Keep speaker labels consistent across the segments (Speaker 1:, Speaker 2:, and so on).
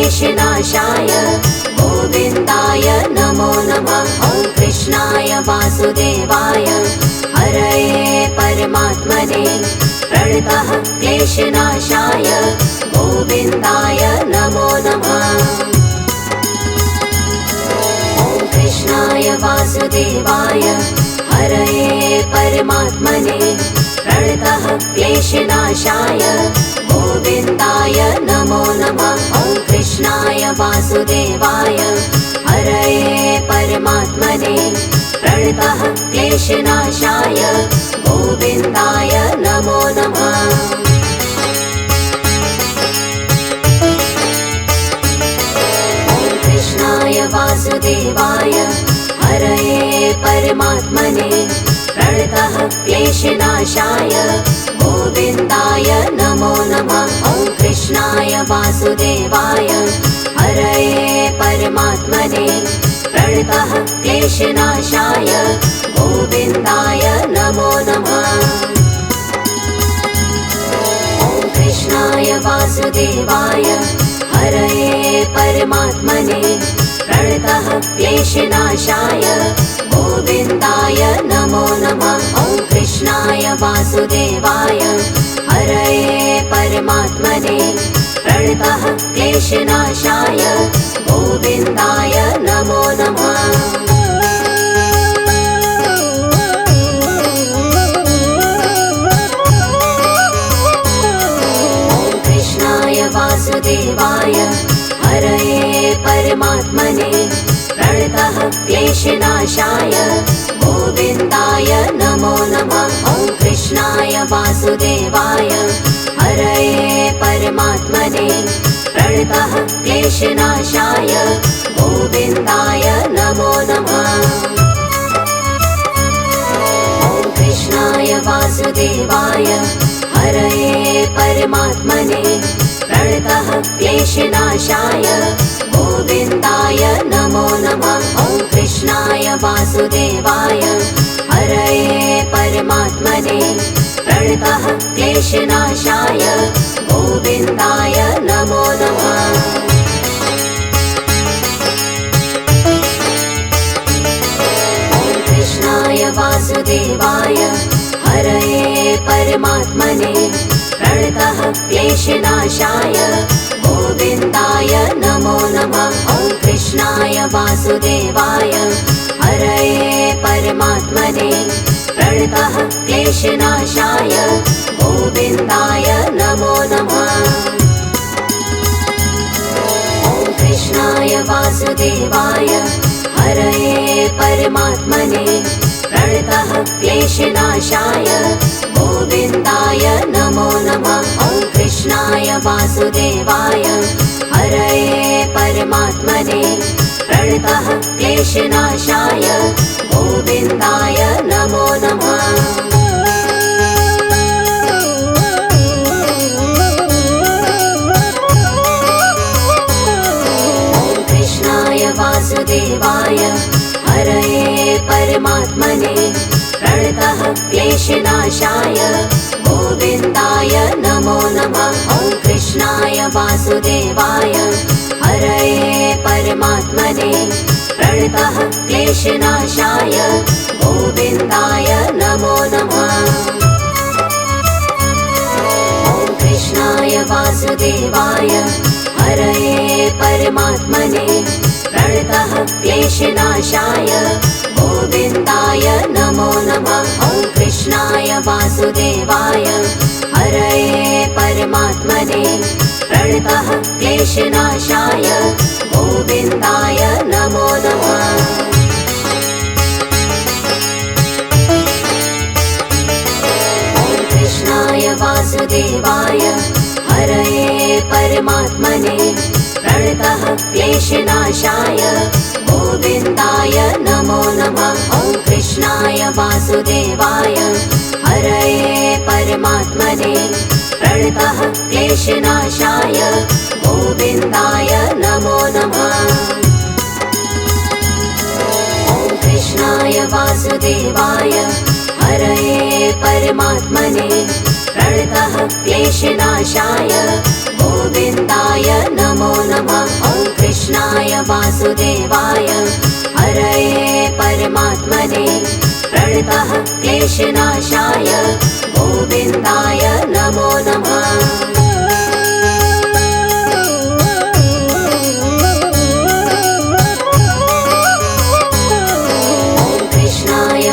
Speaker 1: क्लेशनाशाय गोविन्दाय नमो नमः। ॐ कृष्णाय वासुदेवाय हरये परमात्मने प्रणतः क्लेशनाशाय गोविन्दाय नमो नमः। ॐ कृष्णाय वासुदेवाय हरये परमात्मने प्रणतः क्लेशनाशाय गोविन्दाय नमो नमः। ॐ कृष्णाय वासुदेवाय हरये परमात्मने प्रणतः क्लेशनाशाय गोविन्दाय नमो नमः। ॐ कृष्णाय वासुदेवाय हरये परमात्मने प्रणतः क्लेशनाशाय गोविन्दाय नमो नमः। ॐ कृष्णाय वासुदेवाय हरये परमात्मने प्रणतः क्लेशनाशाय गोविन्दाय नमो नमः। ॐ कृष्णाय वासुदेवाय हरये परमात्मने प्रणतः क्लेशनाशाय गोविन्दाय नमो नमः। ॐ कृष्णाय वासुदेवाय हरये परमात्मने प्रणतः क्लेशनाशाय गोविन्दाय नमो नमः। ॐ कृष्णाय वासुदेवाय हरये परमात्मने प्रणतः क्लेशनाशाय गोविन्दाय नमो नमः। ॐ कृष्णाय वासुदेवाय हरये परमात्मने प्रणतः क्लेशनाशाय गोविन्दाय नमो नमः। ॐ कृष्णाय वासुदेवाय हरये परमात्मने प्रणतः क्लेशनाशाय गोविन्दाय नमो नमः। ॐ कृष्णाय वासुदेवाय हरये परमात्मने प्रणतः क्लेशनाशाय गोविन्दाय नमो नमः। ॐ कृष्णाय वासुदेवाय हरये परमात्मने प्रणतः क्लेशनाशाय गोविन्दाय नमो नमः। ॐ कृष्णाय वासुदेवाय हरये परमात्मने प्रणतः क्लेशनाशाय गोविन्दाय नमो नमः। ॐ कृष्णाय वासुदेवाय हरये परमात्मने प्रणतः क्लेशनाशाय गोविन्दाय नमो नमः। ॐ कृष्णाय वासुदेवाय हरये परमात्मने प्रणतः क्लेशनाशाय गोविन्दाय नमो नमः। ॐ कृष्णाय वासुदेवाय हरये परमात्मने प्रणतः क्लेशनाशाय गोविन्दाय नमो नमः। ॐ कृष्णाय वासुदेवाय हरये परमात्मने प्रणतः क्लेशनाशाय गोविन्दाय नमो नमः। ॐ कृष्णाय वासुदेवाय हरये परमात्मने प्रणतः क्लेशनाशाय गोविन्दाय नमो नमः। ॐ कृष्णाय वासुदेवाय हरये परमात्मने प्रणतः क्लेशनाशाय गोविन्दाय नमो नमः। ॐ कृष्णाय वासुदेवाय हरये परमात्मने प्रणतः क्लेशनाशाय गोविन्दाय नमो नमः। ॐ कृष्णाय वासुदेवाय हरये परमात्मने प्रणतः क्लेशनाशाय गोविन्दाय नमो नमः। ॐ कृष्णाय वासुदेवाय हरये परमात्मने प्रणतः क्लेशनाशाय गोविन्दाय नमो नमः। वासुदेवाय हरये परमात्मने प्रणतः क्लेशनाशाय गोविन्दाय नमो नमः।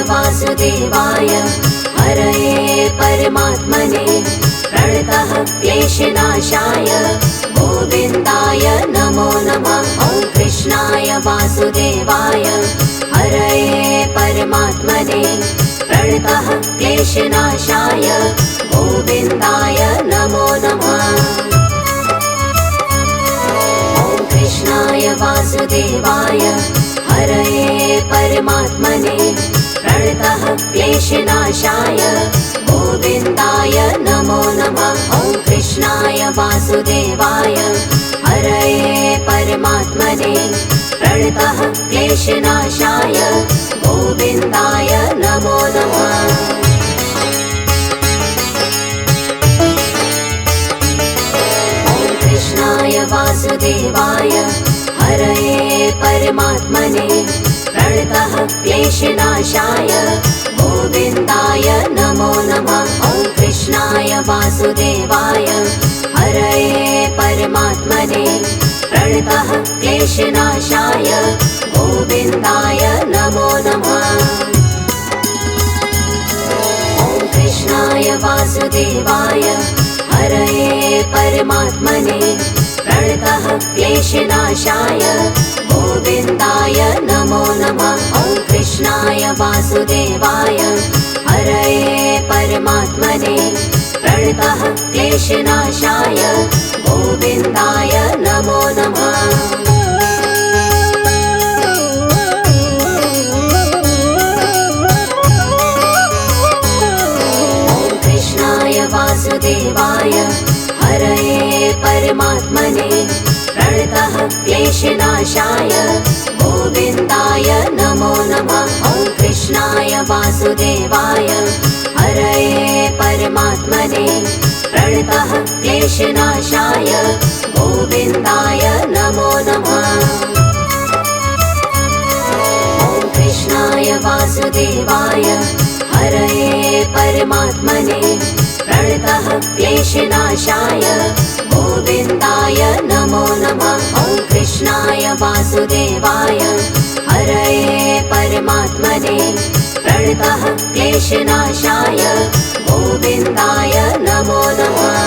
Speaker 1: वासुदेवाय हरये परमात्मने प्रणतः क्लेशनाशाय गोविन्दाय नमो नमः। ॐ कृष्णाय वासुदेवाय हरये परमात्मने प्रणतः क्लेशनाशाय गोविन्दाय नमो नमः। ॐ कृष्णाय वासुदेवाय हरये परमात्मने प्रणतः क्लेशनाशाय गोविन्दाय नमो नमः। ॐ कृष्णाय वासुदेवाय हरये परमात्मने प्रणतः क्लेशनाशाय गोविन्दाय नमो नमः। ॐ कृष्णाय वासुदेवाय हरये परमात्मने प्रणतः क्लेशनाशाय गोविन्दाय नमो नमः। ॐ कृष्णाय वासुदेवाय हरये परमात्मने प्रणतः क्लेशनाशाय गोविन्दाय नमो नमः। ॐ कृष्णाय वासुदेवाय हरये परमात्मने प्रणतः क्लेशनाशाय गोविन्दाय नमो नमः। ॐ कृष्णाय वासुदेवाय हरये परमात्मने प्रणतः क्लेशनाशाय गोविन्दाय नमो नमः। ॐ कृष्णाय वासुदेवाय हरये परमात्मने प्रणतः क्लेशनाशाय गोविन्दाय नमो नमः। ॐ कृष्णाय वासुदेवाय हरये परमात्मने प्रणतः क्लेशनाशाय गोविन्दाय नमो नमः। ॐ कृष्णाय वासुदेवाय हरये परमात्मने प्रणतः क्लेशनाशाय गोविन्दाय नमो नमः। ॐ कृष्णाय वासुदेवाय हरये परमात्मने प्रणतः क्लेशनाशाय गोविन्दाय नमो नमः।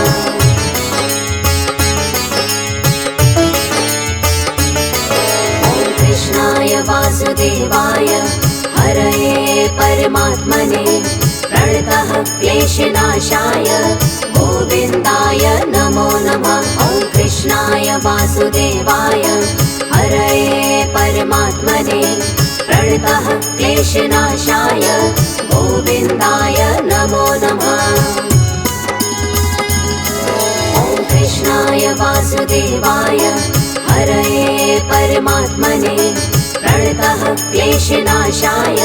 Speaker 1: ॐ कृष्णाय वासुदेवाय हरये परमात्मने प्रणतः क्लेशनाशाय गोविन्दाय नमो नमः। ॐ कृष्णाय वासुदेवाय हरये परमात्मने प्रणतः क्लेशनाशाय गोविन्दाय नमो नमः। ॐ कृष्णाय वासुदेवाय हरये परमात्मने प्रणतः क्लेशनाशाय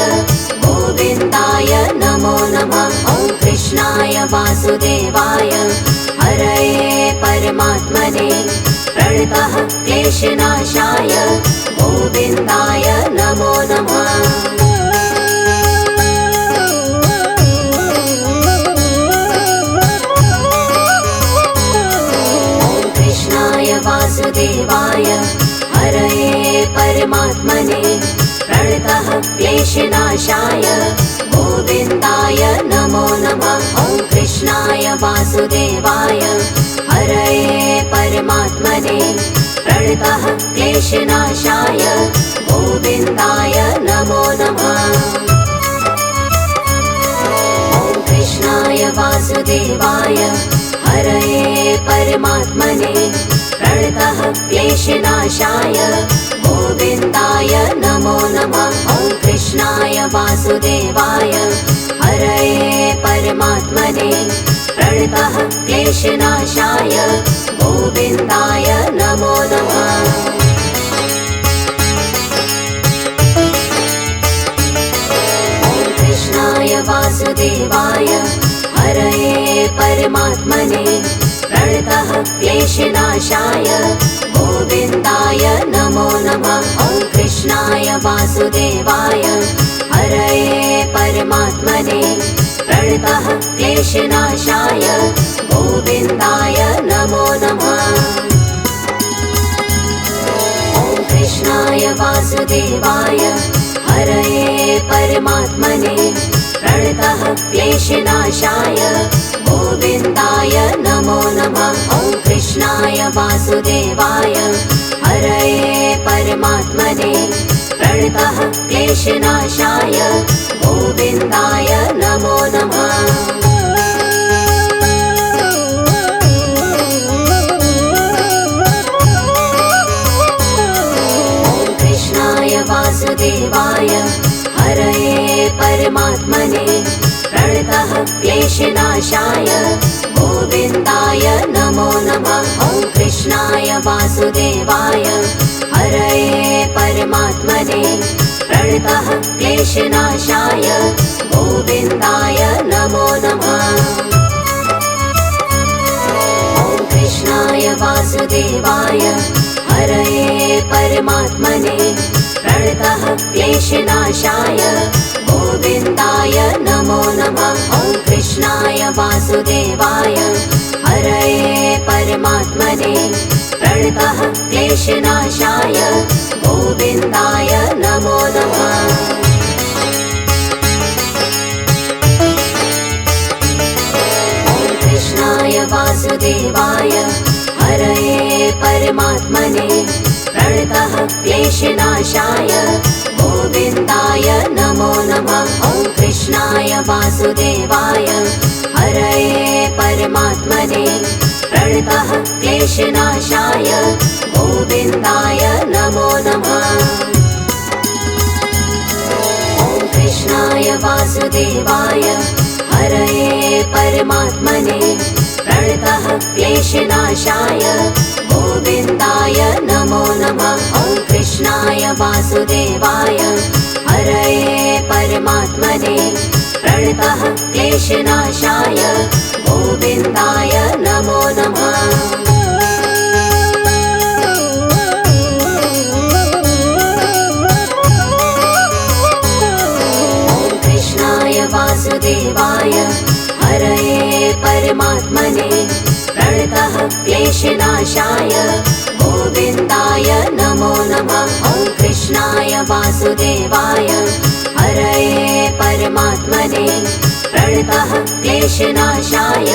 Speaker 1: गोविन्दाय नमो नमः। ॐ कृष्णाय वासुदेवाय हरये परमात्मने प्रणतः क्लेशनाशाय गोविन्दाय नमो नमः। ॐ कृष्णाय वासुदेवाय हरये परमात्मने प्रणतः क्लेशनाशाय गोविन्दाय नमो नमः। ॐ कृष्णाय वासुदेवाय हरये परमात्मने प्रणतः क्लेशनाशाय गोविन्दाय नमो नमः। ॐ कृष्णाय वासुदेवाय हरये परमात्मने प्रणतः क्लेशनाशाय गोविन्दाय नमो नमः। ॐ कृष्णाय वासुदेवाय हरये परमात्मने प्रणतः क्लेशनाशाय गोविन्दाय नमो नमः। ॐ कृष्णाय वासुदेवाय हरये परमात्मने प्रणतः क्लेशनाशाय गोविन्दाय नमो नमः। वासुदेवाय हरये परमात्मने प्रणतः क्लेशनाशाय गोविन्दाय नमो नमः। ॐ कृष्णाय वासुदेवाय हरये परमात्मने प्रणतः क्लेशनाशाय गोविन्दाय नमो नमः। ॐ कृष्णाय वासुदेवाय हरये परमात्मने प्रणतः क्लेशनाशाय गोविन्दाय नमो नमः। ॐ कृष्णाय वासुदेवाय हरये परमात्मने प्रणतः क्लेशनाशाय गोविन्दाय नमो नमः। ॐ कृष्णाय वासुदेवाय हरये परमात्मने प्रणतः क्लेशनाशाय गोविन्दाय नमो नमः। ॐ कृष्णाय वासुदेवाय हरये परमात्मने प्रणतः क्लेशनाशाय गोविन्दाय नमो नमः। ॐ कृष्णाय वासुदेवाय हरये परमात्मने प्रणतः क्लेशनाशाय गोविन्दाय नमो नमः। ॐ कृष्णाय वासुदेवाय हरये परमात्मने प्रणतः क्लेशनाशाय गोविन्दाय नमो नमः। ॐ कृष्णाय वासुदेवाय हरये परमात्मने प्रणतः क्लेशनाशाय गोविन्दाय नमो नमः। ॐ कृष्णाय वासुदेवाय हरये परमात्मने प्रणतः क्लेशनाशाय गोविन्दाय नमो नमः। ॐ कृष्णाय वासुदेवाय हरये परमात्मने प्रणतः क्लेशनाशाय गोविन्दाय नमो नमः। ॐ कृष्णाय वासुदेवाय हरये परमात्मने प्रणतः क्लेशनाशाय गोविन्दाय नमो नमः। ॐ कृष्णाय वासुदेवाय हरये परमात्मने प्रणतः क्लेशनाशाय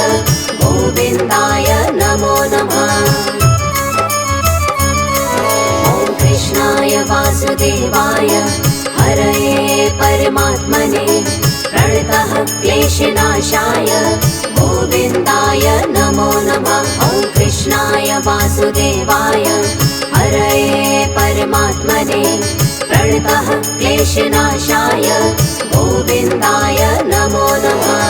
Speaker 1: गोविन्दाय नमो नमः। ॐ कृष्णाय वासुदेवाय हरये परमात्मने प्रणतः क्लेशनाशाय गोविन्दाय नमो नमः। ॐ कृष्णाय वासुदेवाय हरये परमात्मने प्रणतः क्लेशनाशाय गोविन्दाय नमो नमः।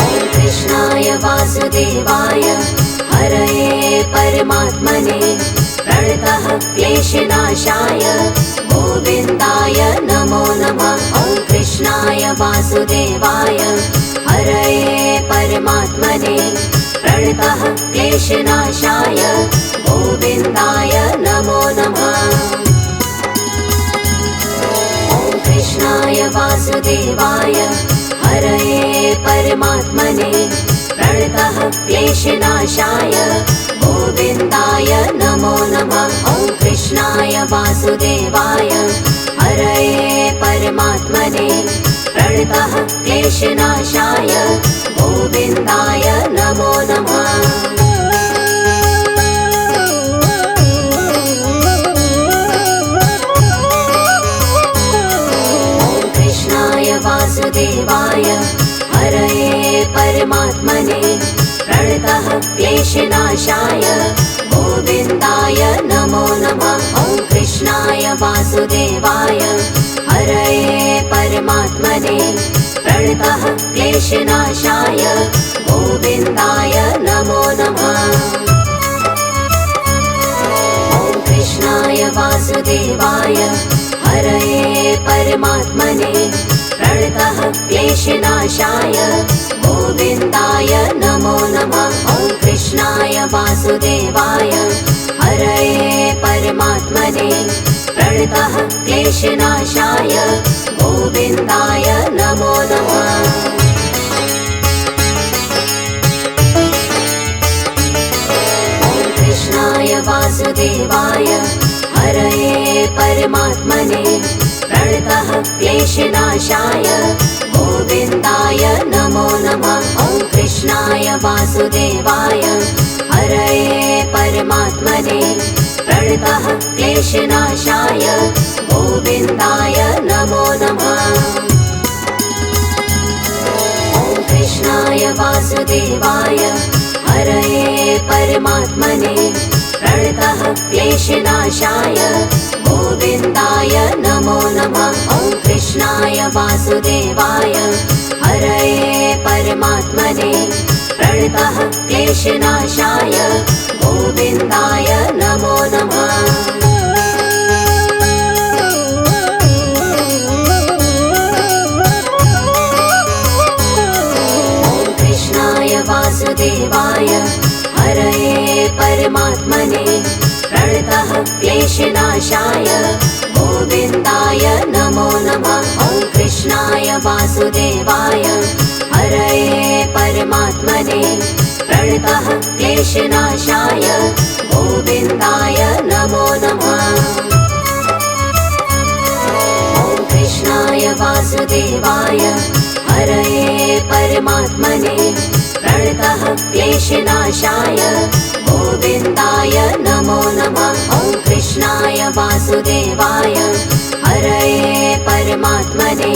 Speaker 1: ॐ कृष्णाय वासुदेवाय हरये परमात्मने प्रणतः क्लेशनाशाय गोविन्दाय नमो नमः। ॐ कृष्णाय वासुदेवाय हरये परमात्मने प्रणतः क्लेशनाशाय गोविन्दाय नमो नमः। ॐ कृष्णाय वासुदेवाय हरये परमात्मने प्रणतः क्लेशनाशाय गोविन्दाय नमो नमः। ॐ कृष्णाय वासुदेवाय हरये परमात्मने प्रणतः क्लेशनाशाय गोविन्दाय नमो नमः। ॐ कृष्णाय वासुदेवाय हरये परमात्मने प्रणतः क्लेशनाशाय गोविन्दाय नमो नमः। ॐ कृष्णाय वासुदेवाय हरये परमात्मने प्रणतः क्लेशनाशाय गोविन्दाय नमो नमः। ॐ कृष्णाय वासुदेवाय हरये परमात्मने प्रणतः क्लेशनाशाय गोविन्दाय नमो नमः। ॐ कृष्णाय वासुदेवाय क्लेशनाशाय गोविन्दाय नमो नमः। कृष्णाय वासुदेवाय हरये परमात्मने प्रणतः क्लेशनाशाय गोविन्दाय नमो नमः। ॐ कृष्णाय वासुदेवाय हरये परमात्मने प्रणतः क्लेशनाशाय गोविन्दाय नमो नमः। ॐ कृष्णाय वासुदेवाय हरये परमात्मने प्रणतः क्लेशनाशाय गोविन्दाय नमो नमः। ॐ कृष्णाय वासुदेवाय हरये परमात्मने प्रणतः क्लेशनाशाय गोविन्दाय नमो नमः। वासुदेवाय हरये परमात्मने प्रणतः क्लेशनाशाय गोविन्दाय नमो नमः। ॐ कृष्णाय वासुदेवाय हरये परमात्मने प्रणतः क्लेशनाशाय गोविन्दाय नमो नमः। ॐ कृष्णाय वासुदेवाय हरये परमात्मने प्रणतः क्लेशनाशाय गोविन्दाय नमो नमः। ॐ कृष्णाय वासुदेवाय हरये परमात्मने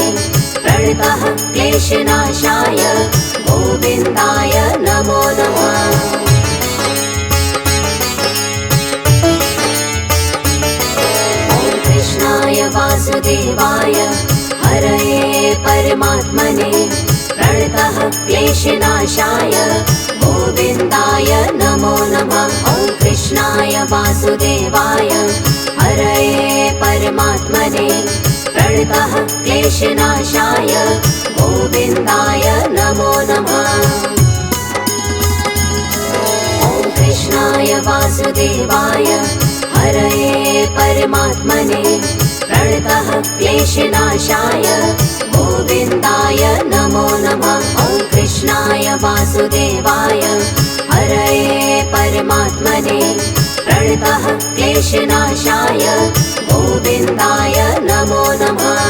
Speaker 1: प्रणतः क्लेशनाशाय गोविन्दाय नमो नमः। ॐ कृष्णाय वासुदेवाय हरये परमात्मने प्रणतः क्लेशनाशाय गोविन्दाय नमो नमः। ॐ कृष्णाय वासुदेवाय हरये परमात्मने प्रणतः क्लेशनाशाय गोविन्दाय नमो नमः। ॐ कृष्णाय वासुदेवाय हरये परमात्मने प्रणतः क्लेशनाशाय गोविन्दाय नमो नमः। ॐ कृष्णाय वासुदेवाय हरये परमात्मने प्रणतः क्लेशनाशाय गोविन्दाय नमो नमः।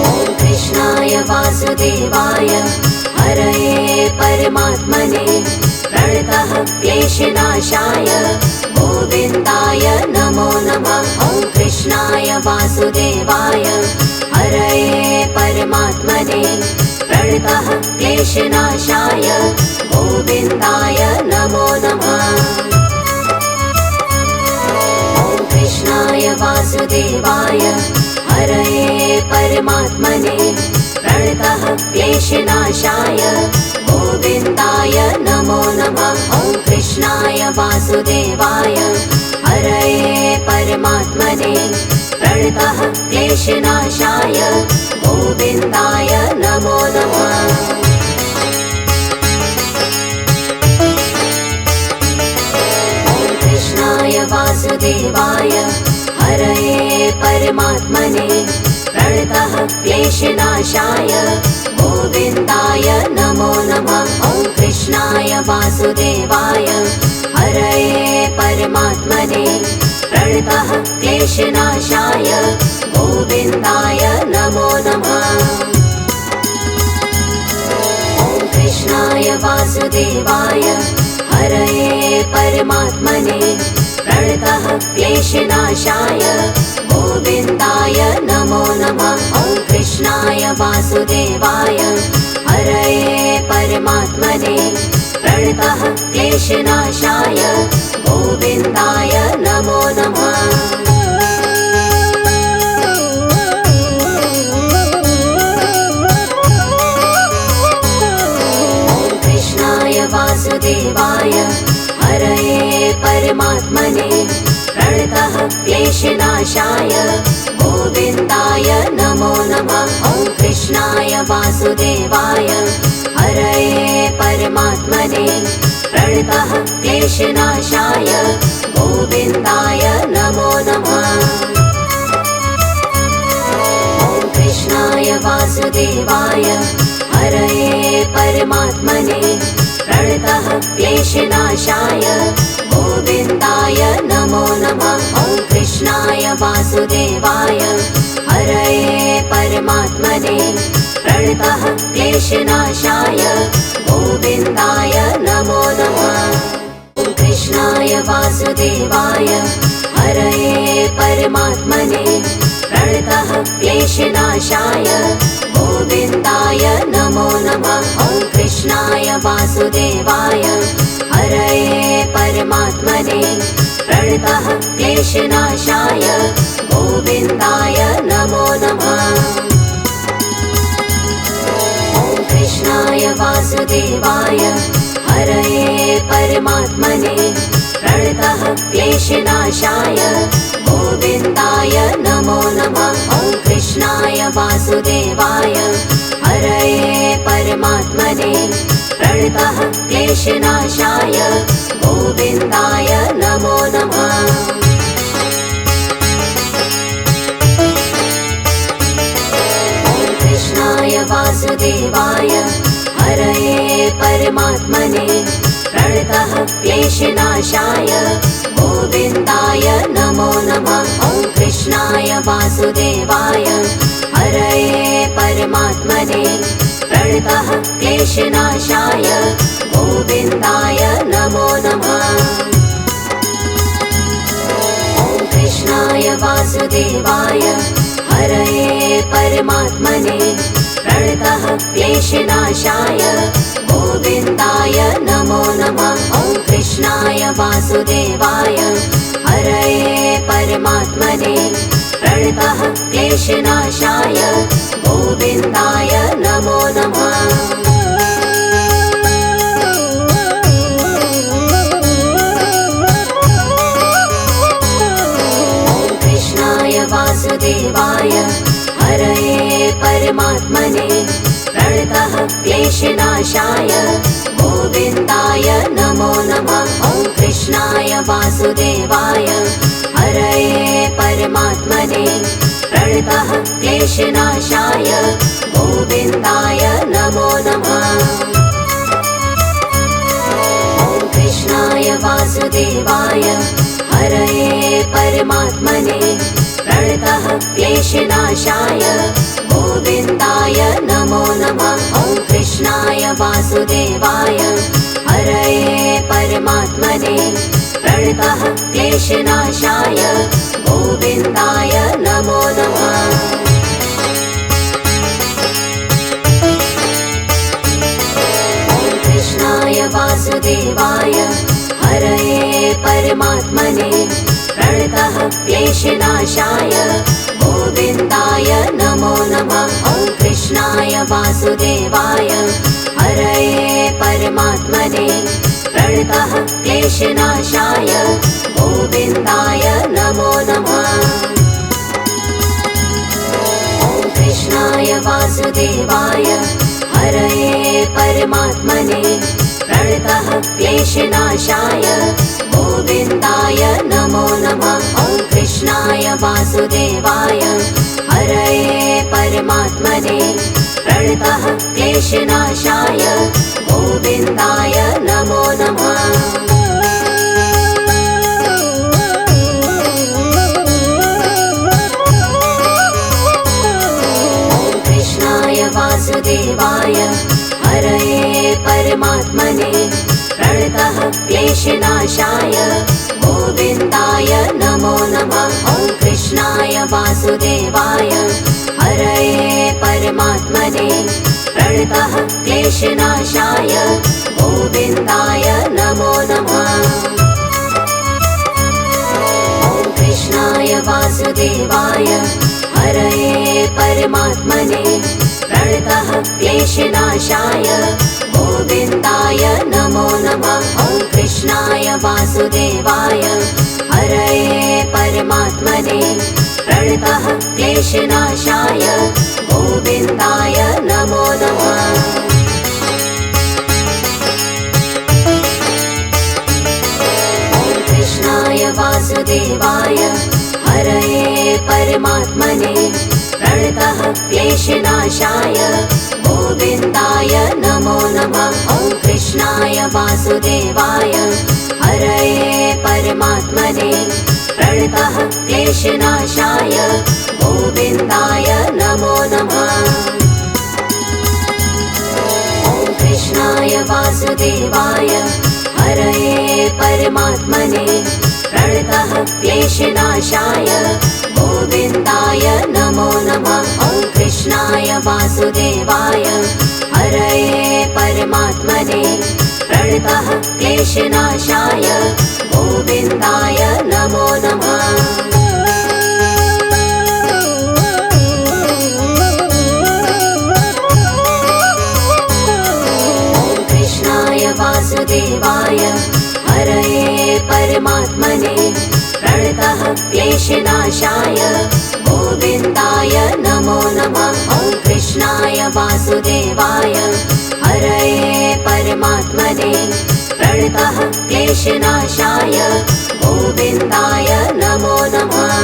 Speaker 1: ॐ कृष्णाय वासुदेवाय हरये परमात्मने प्रणतः क्लेशनाशाय गोविन्दाय नमो नमः। ॐ कृष्णाय वासुदेवाय हरये परमात्मने प्रणतः क्लेशनाशाय गोविन्दाय नमो नमः। ॐ कृष्णाय वासुदेवाय हरये परमात्मने प्रणतः क्लेशनाशाय गोविन्दाय नमो नमः। ॐ कृष्णाय वासुदेवाय हरये परमात्मने प्रणतः क्लेशनाशाय गोविन्दाय नमो नमः। ॐ कृष्णाय वासुदेवाय हरये परमात्मने प्रणतः क्लेशनाशाय गोविन्दाय नमो नमः। ॐ कृष्णाय वासुदेवाय हरये परमात्मने प्रणतः क्लेशनाशाय गोविन्दाय नमो नमः। ॐ कृष्णाय वासुदेवाय हरये परमात्मने प्रणतः क्लेशनाशाय गोविन्दाय नमो नमः। ॐ कृष्णाय वासुदेवाय हरये परमात्मने प्रणतः क्लेशनाशाय गोविन्दाय नमो नमः। वासुदेवाय हरये परमात्मने प्रणतः क्लेशनाशाय गोविन्दाय नमो नमः। ॐ कृष्णाय वासुदेवाय हरये परमात्मने प्रणतः क्लेशनाशाय गोविन्दाय नमो नमः। ॐ कृष्णाय वासुदेवाय हरये परमात्मने प्रणतः क्लेशनाशाय गोविन्दाय नमो नमः। ॐ कृष्णाय वासुदेवाय हरये परमात्मने प्रणतः क्लेशनाशाय गोविन्दाय नमो नमः। ॐ कृष्णाय वासुदेवाय हरये परमात्मने प्रणतः क्लेशनाशाय गोविन्दाय नमो नमः। ॐ कृष्णाय वासुदेवाय हरये परमात्मने प्रणतः क्लेशनाशाय गोविन्दाय नमो नमः। ॐ कृष्णाय वासुदेवाय हरये परमात्मने प्रणतः क्लेशनाशाय गोविन्दाय नमो नमः। ॐ कृष्णाय वासुदेवाय हरये परमात्मने प्रणतः क्लेशनाशाय गोविन्दाय नमो नमः। ॐ कृष्णाय वासुदेवाय हरये परमात्मने प्रणतः क्लेशनाशाय गोविन्दाय नमो नमः। ॐ कृष्णाय वासुदेवाय हरये परमात्मने प्रणतः क्लेशनाशाय गोविन्दाय नमो नमः। ॐ कृष्णाय वासुदेवाय हरये परमात्मने प्रणतः क्लेशनाशाय गोविन्दाय नमो नमः। ॐ कृष्णाय वासुदेवाय हरये परमात्मने प्रणतः क्लेशनाशाय गोविन्दाय नमो नमः। ॐ कृष्णाय वासुदेवाय हरये परमात्मने प्रणतः क्लेशनाशाय गोविन्दाय नमो नमः। ॐ कृष्णाय वासुदेवाय हरये परमात्मने प्रणतः क्लेशनाशाय गोविन्दाय नमो नमः। ॐ कृष्णाय वासुदेवाय हरये परमात्मने प्रणतः क्लेशनाशाय गोविन्दाय नमो नमः। ॐ कृष्णाय वासुदेवाय हरये परमात्मने प्रणतः क्लेशनाशाय गोविन्दाय नमो नमः। ॐ कृष्णाय वासुदेवाय हरये परमात्मने प्रणतः क्लेशनाशाय गोविन्दाय नमो नमः। ॐ कृष्णाय वासुदेवाय हरये परमात्मने प्रणतः क्लेशनाशाय गोविन्दाय नमो नमः। ॐ कृष्णाय वासुदेवाय हरये परमात्मने प्रणतः क्लेशनाशाय गोविन्दाय नमो नमः। ॐ कृष्णाय वासुदेवाय हरये परमात्मने प्रणतः क्लेशनाशाय गोविन्दाय नमो नमः। ॐ कृष्णाय वासुदेवाय हरये परमात्मने प्रणतः क्लेशनाशाय गोविन्दाय नमो नमः। ॐ कृष्णाय वासुदेवाय हरये परमात्मने प्रणतः क्लेशनाशाय गोविन्दाय नमो नमः। ॐ कृष्णाय वासुदेवाय हरये परमात्मने प्रणतः क्लेशनाशाय गोविन्दाय नमो नमः। ॐ कृष्णाय वासुदेवाय हरये परमात्मने प्रणतः क्लेशनाशाय गोविन्दाय नमो नमः। परमात्मने प्रणतः क्लेशनाशाय गोविन्दाय नमो नमः। ॐ कृष्णाय वासुदेवाय हरये परमात्मने प्रणतः क्लेशनाशाय गोविन्दाय नमो नमः। ॐ कृष्णाय वासुदेवाय हरये परमात्मने प्रणतः क्लेशनाशाय गोविन्दाय नमो नमः। ॐ कृष्णाय वासुदेवाय हरये परमात्मने प्रणतः क्लेशनाशाय गोविन्दाय नमो नमः। वासुदेवाय हरये परमात्मने प्रणतः क्लेशनाशाय गोविन्दाय नमो नमः। ॐ कृष्णाय वासुदेवाय हरये परमात्मने प्रणतः क्लेशनाशाय गोविन्दाय नमो नमः।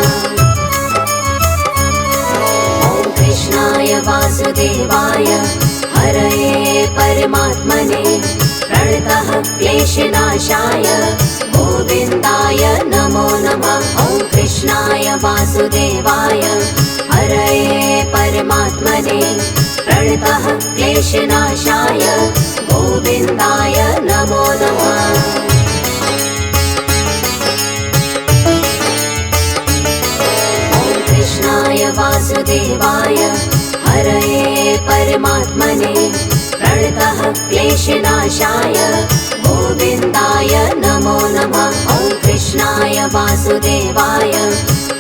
Speaker 1: ॐ कृष्णाय वासुदेवाय हरये परमात्मने प्रणतः क्लेशनाशाय गोविन्दाय नमो नमः। ॐ कृष्णाय वासुदेवाय हरये परमात्मने प्रणतः क्लेशनाशाय गोविन्दाय नमो नमः। ॐ कृष्णाय वासुदेवाय हरये परमात्मने प्रणतः क्लेशनाशाय गोविन्दाय नमो नमः। ॐ कृष्णाय वासुदेवाय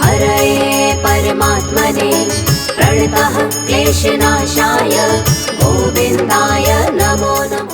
Speaker 1: हरये परमात्मने प्रणतः क्लेशनाशाय गोविन्दाय नमो नमः।